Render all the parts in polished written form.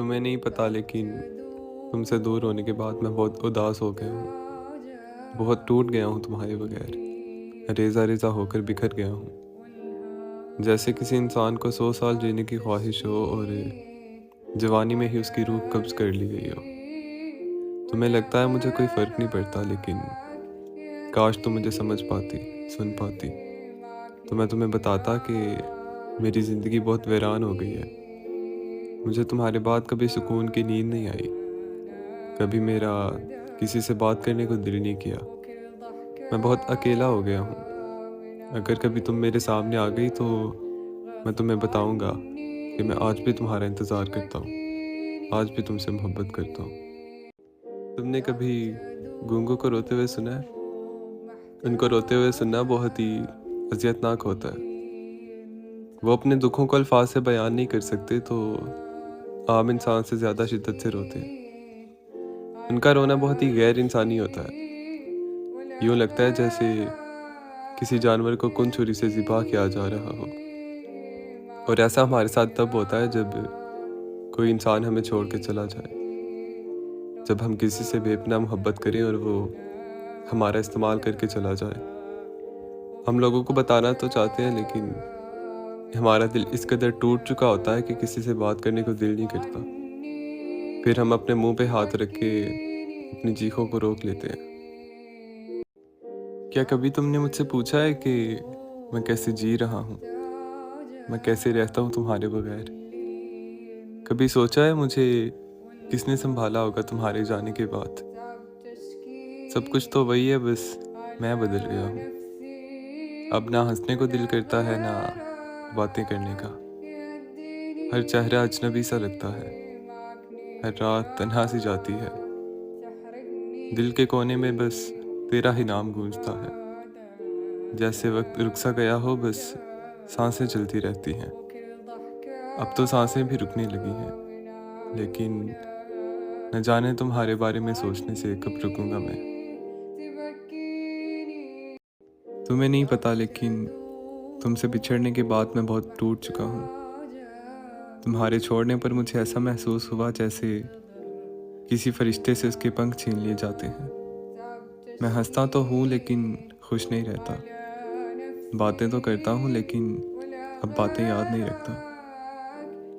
तुम्हें नहीं पता लेकिन तुमसे दूर होने के बाद मैं बहुत उदास हो गया हूँ। बहुत टूट गया हूँ तुम्हारे बगैर। रेज़ा रेज़ा होकर बिखर गया हूँ। जैसे किसी इंसान को 100 साल जीने की ख्वाहिश हो और जवानी में ही उसकी रूह कब्ज़ कर ली गई हो। तुम्हें लगता है मुझे कोई फ़र्क नहीं पड़ता, लेकिन काश तुम मुझे समझ पाती, सुन पाती, तो मैं तुम्हें बताता कि मेरी ज़िंदगी बहुत वीरान हो गई है। मुझे तुम्हारे बाद कभी सुकून की नींद नहीं आई। कभी मेरा किसी से बात करने को दिल नहीं किया। मैं बहुत अकेला हो गया हूँ। अगर कभी तुम मेरे सामने आ गई तो मैं तुम्हें बताऊंगा कि मैं आज भी तुम्हारा इंतज़ार करता हूँ, आज भी तुमसे मोहब्बत करता हूँ। तुमने कभी गूंगों को रोते हुए सुना है? उनको रोते हुए सुनना बहुत ही अज़ियतनाक होता है। वो अपने दुखों को अल्फाज से बयान नहीं कर सकते, तो आम इंसान से ज़्यादा शिद्दत से रोते हैं। उनका रोना बहुत ही गैर इंसानी होता है। यूँ लगता है जैसे किसी जानवर को खून छुरी से ज़िबा किया जा रहा हो। और ऐसा हमारे साथ तब होता है जब कोई इंसान हमें छोड़ के चला जाए, जब हम किसी से बेपनाह मोहब्बत करें और वो हमारा इस्तेमाल करके चला जाए। हम लोगों को बताना तो चाहते हैं, लेकिन हमारा दिल इस कदर टूट चुका होता है कि किसी से बात करने को दिल नहीं करता। फिर हम अपने मुंह पे हाथ रख के अपनी चीखों को रोक लेते हैं। क्या कभी तुमने मुझसे पूछा है कि मैं कैसे जी रहा हूँ, मैं कैसे रहता हूँ तुम्हारे बगैर? कभी सोचा है मुझे किसने संभाला होगा तुम्हारे जाने के बाद? सब कुछ तो वही है, बस मैं बदल गया हूँ। अब ना हंसने को दिल करता है, ना बातें करने का। हर चेहरा अजनबी सा लगता है, हर रात तन्हा सी जाती है। दिल के कोने में बस तेरा ही नाम गूंजता है। जैसे वक्त रुक सा गया हो, बस सांसें चलती रहती हैं। अब तो सांसें भी रुकने लगी हैं, लेकिन न जाने तुम्हारे बारे में सोचने से कब रुकूंगा मैं। तुम्हें नहीं पता लेकिन तुमसे बिछड़ने के बाद मैं बहुत टूट चुका हूँ। तुम्हारे छोड़ने पर मुझे ऐसा महसूस हुआ जैसे किसी फरिश्ते से उसके पंख छीन लिए जाते हैं। मैं हंसता तो हूँ लेकिन खुश नहीं रहता। बातें तो करता हूँ लेकिन अब बातें याद नहीं रखता,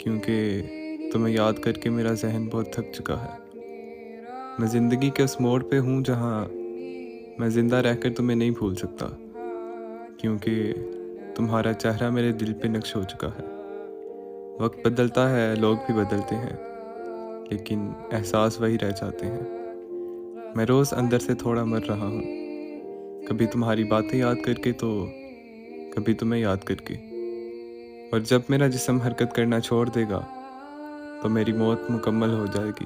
क्योंकि तुम्हें याद करके मेरा जहन बहुत थक चुका है। मैं ज़िंदगी के उस मोड़ पे हूँ जहाँ मैं ज़िंदा रहकर तुम्हें नहीं भूल सकता, क्योंकि तुम्हारा चेहरा मेरे दिल पे नक्श हो चुका है। वक्त बदलता है, लोग भी बदलते हैं, लेकिन एहसास वही रह जाते हैं। मैं रोज़ अंदर से थोड़ा मर रहा हूँ, कभी तुम्हारी बातें याद करके तो कभी तुम्हें याद करके। और जब मेरा जिस्म हरकत करना छोड़ देगा तो मेरी मौत मुकम्मल हो जाएगी।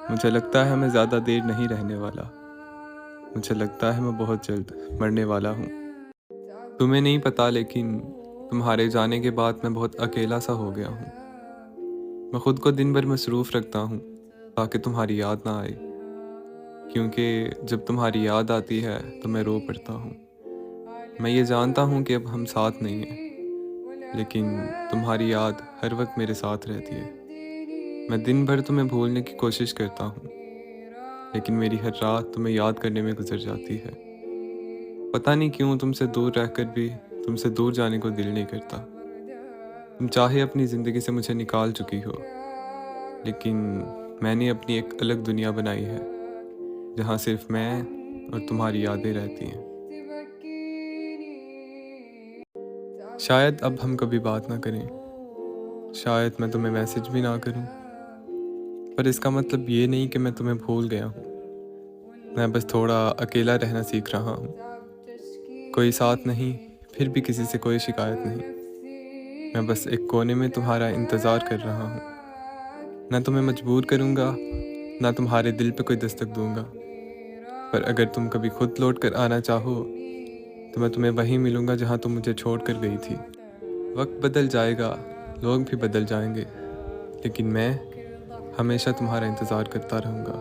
मुझे लगता है मैं ज़्यादा देर नहीं रहने वाला। मुझे लगता है मैं बहुत जल्द मरने वाला हूँ। तुम्हें नहीं पता लेकिन तुम्हारे जाने के बाद मैं बहुत अकेला सा हो गया हूँ। मैं खुद को दिन भर मसरूफ़ रखता हूँ ताकि तुम्हारी याद ना आए, क्योंकि जब तुम्हारी याद आती है तो मैं रो पड़ता हूँ। मैं ये जानता हूँ कि अब हम साथ नहीं हैं, लेकिन तुम्हारी याद हर वक्त मेरे साथ रहती है। मैं दिन भर तुम्हें भूलने की कोशिश करता हूँ, लेकिन मेरी हर रात तुम्हें याद करने में गुजर जाती है। पता नहीं क्यों तुमसे दूर रहकर भी तुमसे दूर जाने को दिल नहीं करता। तुम चाहे अपनी ज़िंदगी से मुझे निकाल चुकी हो, लेकिन मैंने अपनी एक अलग दुनिया बनाई है जहाँ सिर्फ मैं और तुम्हारी यादें रहती हैं। शायद अब हम कभी बात ना करें, शायद मैं तुम्हें मैसेज भी ना करूं, पर इसका मतलब ये नहीं कि मैं तुम्हें भूल गया हूँ। मैं बस थोड़ा अकेला रहना सीख रहा हूँ। कोई साथ नहीं, फिर भी किसी से कोई शिकायत नहीं। मैं बस एक कोने में तुम्हारा इंतज़ार कर रहा हूँ। ना तुम्हें मजबूर करूँगा, ना तुम्हारे दिल पे कोई दस्तक दूंगा। पर अगर तुम कभी खुद लौट कर आना चाहो तो मैं तुम्हें वहीं मिलूँगा जहाँ तुम मुझे छोड़ कर गई थी। वक्त बदल जाएगा, लोग भी बदल जाएंगे, लेकिन मैं हमेशा तुम्हारा इंतज़ार करता रहूँगा,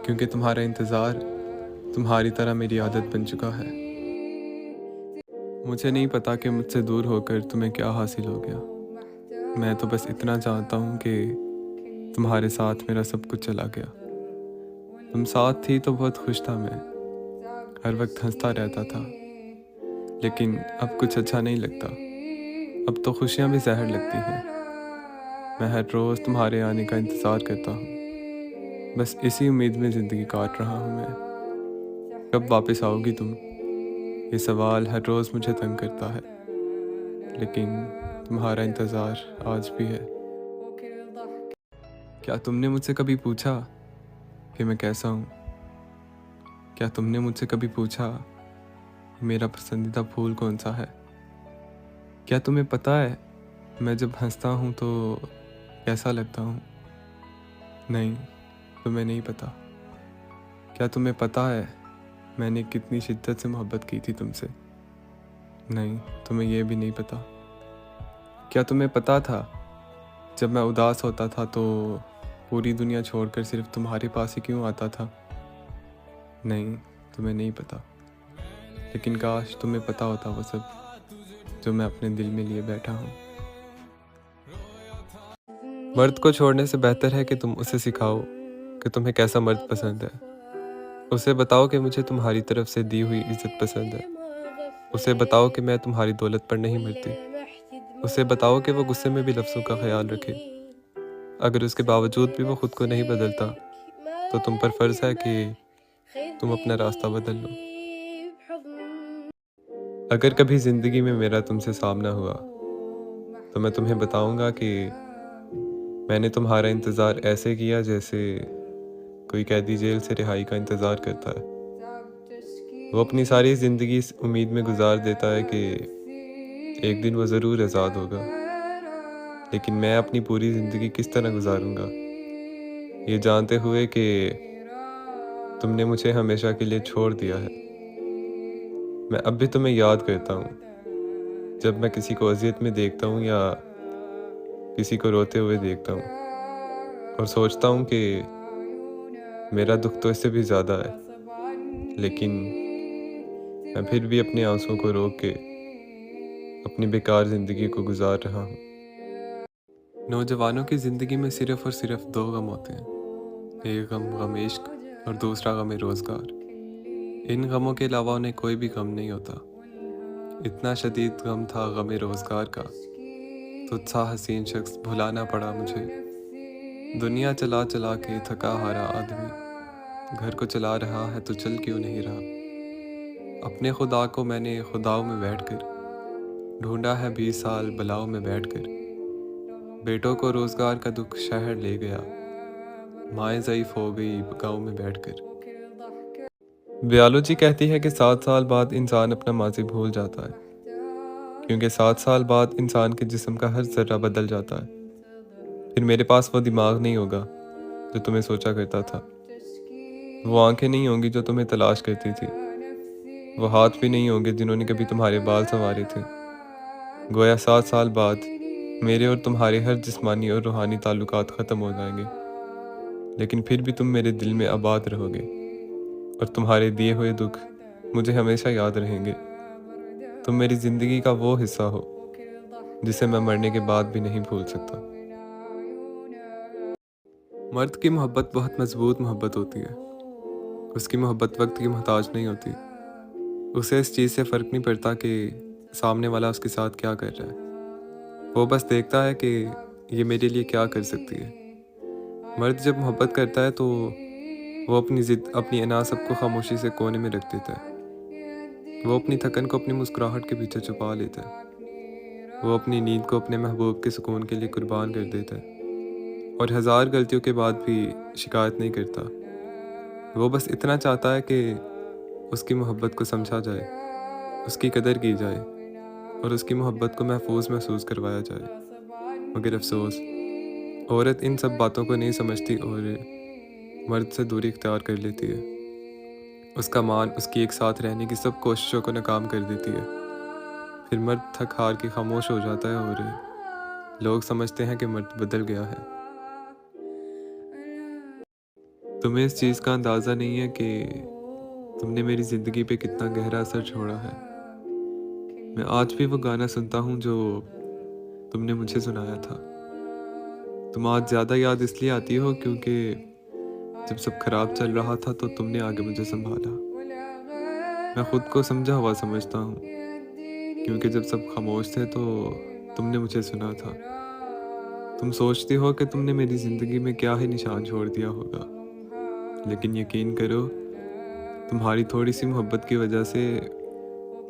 क्योंकि तुम्हारा इंतज़ार तुम्हारी तरह मेरी आदत बन चुका है। मुझे नहीं पता कि मुझसे दूर होकर तुम्हें क्या हासिल हो गया। मैं तो बस इतना जानता हूँ कि تمہارے ساتھ میرا سب کچھ چلا گیا۔ تم ساتھ تھی تو بہت خوش تھا میں، ہر وقت ہنستا رہتا تھا، لیکن اب کچھ اچھا نہیں لگتا۔ اب تو خوشیاں بھی زہر لگتی ہیں۔ میں ہر روز تمہارے آنے کا انتظار کرتا ہوں، بس اسی امید میں زندگی کاٹ رہا ہوں میں۔ کب واپس آؤ گی تم؟ یہ سوال ہر روز مجھے تنگ کرتا ہے، لیکن تمہارا انتظار آج بھی ہے۔ کیا تم نے مجھ سے کبھی پوچھا کہ میں کیسا ہوں؟ کیا تم نے مجھ سے کبھی پوچھا کہ میرا پسندیدہ پھول کون سا ہے؟ کیا تمہیں پتہ ہے میں جب ہنستا ہوں تو کیسا لگتا ہوں؟ نہیں، تمہیں نہیں پتہ۔ کیا تمہیں پتہ ہے میں نے کتنی شدت سے محبت کی تھی تم سے؟ نہیں، تمہیں یہ بھی نہیں پتہ۔ کیا تمہیں پتہ تھا جب میں اداس ہوتا تھا تو پوری دنیا چھوڑ کر صرف تمہارے پاس ہی کیوں آتا تھا؟ نہیں، تمہیں نہیں پتہ۔ لیکن کاش تمہیں پتہ ہوتا وہ سب جو میں اپنے دل میں لیے بیٹھا ہوں۔ مرد کو چھوڑنے سے بہتر ہے کہ تم اسے سکھاؤ کہ تمہیں کیسا مرد پسند ہے۔ اسے بتاؤ کہ مجھے تمہاری طرف سے دی ہوئی عزت پسند ہے۔ اسے بتاؤ کہ میں تمہاری دولت پر نہیں مرتی۔ اسے بتاؤ کہ وہ غصے میں بھی لفظوں کا خیال رکھے۔ اگر اس کے باوجود بھی وہ خود کو نہیں بدلتا تو تم پر فرض ہے کہ تم اپنا راستہ بدل لو۔ اگر کبھی زندگی میں میرا تم سے سامنا ہوا تو میں تمہیں بتاؤں گا کہ میں نے تمہارا انتظار ایسے کیا جیسے کوئی قیدی جیل سے رہائی کا انتظار کرتا ہے۔ وہ اپنی ساری زندگی اس امید میں گزار دیتا ہے کہ ایک دن وہ ضرور آزاد ہوگا، لیکن میں اپنی پوری زندگی کس طرح گزاروں گا یہ جانتے ہوئے کہ تم نے مجھے ہمیشہ کے لیے چھوڑ دیا ہے۔ میں اب بھی تمہیں یاد کرتا ہوں جب میں کسی کو اذیت میں دیکھتا ہوں یا کسی کو روتے ہوئے دیکھتا ہوں، اور سوچتا ہوں کہ میرا دکھ تو اس سے بھی زیادہ ہے، لیکن میں پھر بھی اپنے آنسوں کو روک کے اپنی بیکار زندگی کو گزار رہا ہوں۔ نوجوانوں کی زندگی میں صرف اور صرف دو غم ہوتے ہیں، ایک غم عشق اور دوسرا غم روزگار۔ ان غموں کے علاوہ انہیں کوئی بھی غم نہیں ہوتا۔ اتنا شدید غم تھا غم روزگار کا، تجھ سا حسین شخص بھلانا پڑا مجھے۔ دنیا چلا چلا کے تھکا ہارا آدمی، گھر کو چلا رہا ہے تو چل کیوں نہیں رہا؟ اپنے خدا کو میں نے خداؤں میں بیٹھ کر ڈھونڈا ہے 20 سال بلاؤں میں بیٹھ کر۔ بیٹوں کو روزگار کا دکھ شہر لے گیا، مائیں ضعیف ہو گئی گاؤں میں بیٹھ کر۔ بیالوجی کہتی ہے کہ 7 سال بعد انسان اپنا ماضی بھول جاتا ہے، کیونکہ 7 سال بعد انسان کے جسم کا ہر ذرہ بدل جاتا ہے۔ پھر میرے پاس وہ دماغ نہیں ہوگا جو تمہیں سوچا کرتا تھا، وہ آنکھیں نہیں ہوں گی جو تمہیں تلاش کرتی تھی، وہ ہاتھ بھی نہیں ہوں گے جنہوں نے کبھی تمہارے بال سنوارے تھے۔ گویا 7 سال بعد میرے اور تمہارے ہر جسمانی اور روحانی تعلقات ختم ہو جائیں گے، لیکن پھر بھی تم میرے دل میں آباد رہو گے، اور تمہارے دیے ہوئے دکھ مجھے ہمیشہ یاد رہیں گے۔ تم میری زندگی کا وہ حصہ ہو جسے میں مرنے کے بعد بھی نہیں بھول سکتا۔ مرد کی محبت بہت مضبوط محبت ہوتی ہے۔ اس کی محبت وقت کی محتاج نہیں ہوتی۔ اسے اس چیز سے فرق نہیں پڑتا کہ سامنے والا اس کے ساتھ کیا کر رہا ہے، وہ بس دیکھتا ہے کہ یہ میرے لیے کیا کر سکتی ہے۔ مرد جب محبت کرتا ہے تو وہ اپنی ضد، اپنی انا سب کو خاموشی سے کونے میں رکھ دیتا ہے۔ وہ اپنی تھکن کو اپنی مسکراہٹ کے پیچھے چھپا لیتا ہے۔ وہ اپنی نیند کو اپنے محبوب کے سکون کے لیے قربان کر دیتا ہے، اور 1000 غلطیوں کے بعد بھی شکایت نہیں کرتا۔ وہ بس اتنا چاہتا ہے کہ اس کی محبت کو سمجھا جائے، اس کی قدر کی جائے، اور اس کی محبت کو محسوس کروایا جائے۔ مگر افسوس، عورت ان سب باتوں کو نہیں سمجھتی اور مرد سے دوری اختیار کر لیتی ہے۔ اس کا مان اس کی ایک ساتھ رہنے کی سب کوششوں کو ناکام کر دیتی ہے۔ پھر مرد تھک ہار کے خاموش ہو جاتا ہے اور لوگ سمجھتے ہیں کہ مرد بدل گیا ہے۔ تمہیں اس چیز کا اندازہ نہیں ہے کہ تم نے میری زندگی پہ کتنا گہرا اثر چھوڑا ہے۔ میں آج بھی وہ گانا سنتا ہوں جو تم نے مجھے سنایا تھا، तुम आज ज़्यादा याद इसलिए आती हो क्योंकि जब सब खराब चल रहा था तो तुमने आगे मुझे संभाला। मैं खुद को समझा हुआ समझता हूँ क्योंकि जब सब खामोश थे तो तुमने मुझे सुना था। तुम सोचती हो कि तुमने मेरी ज़िंदगी में क्या ही निशान छोड़ दिया होगा, लेकिन यकीन करो, तुम्हारी थोड़ी सी मोहब्बत की वजह से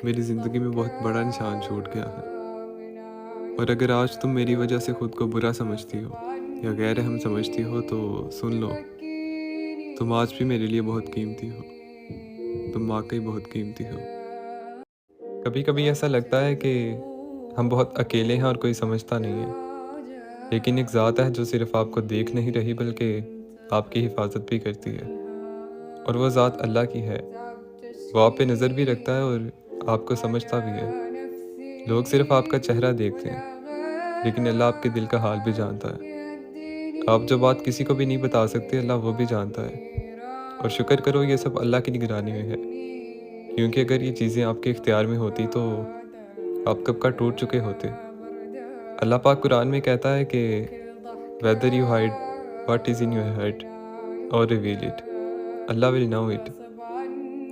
मेरी ज़िंदगी में बहुत बड़ा निशान छूट गया है। और अगर आज तुम मेरी वजह से खुद को बुरा समझती हो या गैर रहम समझती हो तो सुन लो, तुम आज भी मेरे लिए बहुत कीमती हो। तुम वाकई बहुत कीमती हो। कभी कभी ऐसा लगता है कि हम बहुत अकेले हैं और कोई समझता नहीं है, लेकिन एक ज़ात है जो सिर्फ आपको देख नहीं रही बल्कि आपकी हिफाजत भी करती है, और वो ज़ात अल्लाह की है। वो आप पे नज़र भी रखता है और आपको समझता भी है। लोग सिर्फ आपका चेहरा देखते हैं, लेकिन अल्लाह आपके दिल का हाल भी जानता है। आप जो बात किसी को भी नहीं बता सकते, अल्लाह वो भी जानता है। और शुक्र करो ये सब अल्लाह की निगरानी में है, क्योंकि अगर ये चीज़ें आपके इख्तियार में होती तो आप कब का टूट चुके होते। अल्लाह पाक कुरान में कहता है कि whether you hide what is in your heart और reveal it, Allah will know it.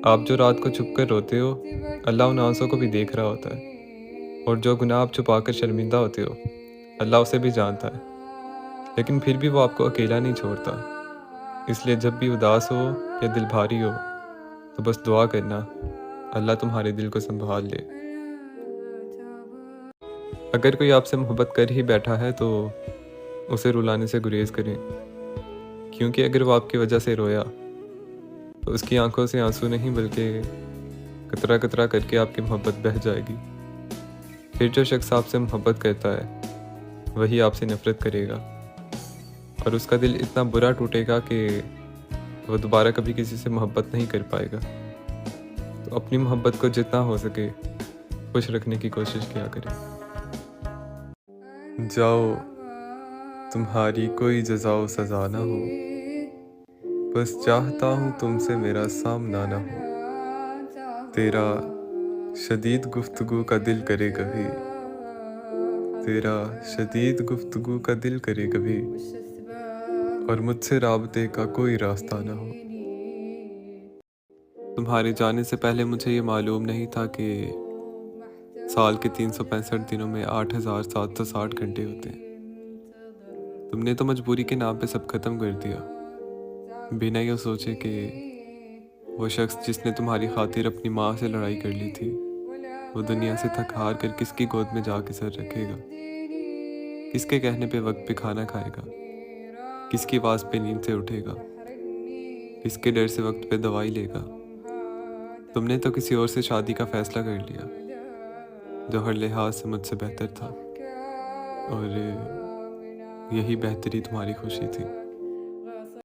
आप जो रात को छुप कर रोते हो, अल्लाह उन आंसुओं को भी देख रहा होता है। और जो गुनाह आप छुपा कर शर्मिंदा होते हो, अल्लाह उसे भी जानता है। लेकिन फिर भी वो आपको अकेला नहीं छोड़ता। इसलिए जब भी उदास हो या दिल भारी हो तो बस दुआ करना, अल्लाह तुम्हारे दिल को संभाल ले। अगर कोई आपसे मोहब्बत कर ही बैठा है तो उसे रुलाने से गुरेज करें, क्योंकि अगर वो आपकी वजह से रोया तो उसकी आंखों से आंसू नहीं बल्कि कतरा कतरा करके आपकी मोहब्बत बह जाएगी। फिर जो शख्स आपसे मोहब्बत करता है वही आपसे नफ़रत करेगा, और उसका दिल इतना बुरा टूटेगा कि वो दोबारा कभी किसी से मोहब्बत नहीं कर पाएगा। तो अपनी मोहब्बत को जितना हो सके खुश रखने की कोशिश किया करें। जाओ, तुम्हारी कोई जज़ा सज़ा ना हो, बस चाहता हूँ तुमसे मेरा सामना ना हो। तेरा शदीद गुफ्तगू का दिल करे कभी, तेरा शदीद गुफ्तगू का दिल करे कभी, और मुझसे राबते का कोई रास्ता ना हो। तुम्हारे जाने से पहले मुझे ये मालूम नहीं था कि साल के 365 दिनों में 8760 घंटे होते हैं। तुमने तो मजबूरी के नाम पे सब ख़त्म कर दिया, बिना ये सोचे कि वो शख्स जिसने तुम्हारी खातिर अपनी माँ से लड़ाई कर ली थी, वो दुनिया से थक हार कर किसकी गोद में जाके सर रखेगा, किसके कहने पे वक्त पे खाना खाएगा, किसकी आवाज़ पे नींद से उठेगा, किसके डर से वक्त पे दवाई लेगा। तुमने तो किसी और से शादी का फैसला कर लिया जो हर लिहाज से मुझसे बेहतर था, और यही बेहतरी तुम्हारी खुशी थी।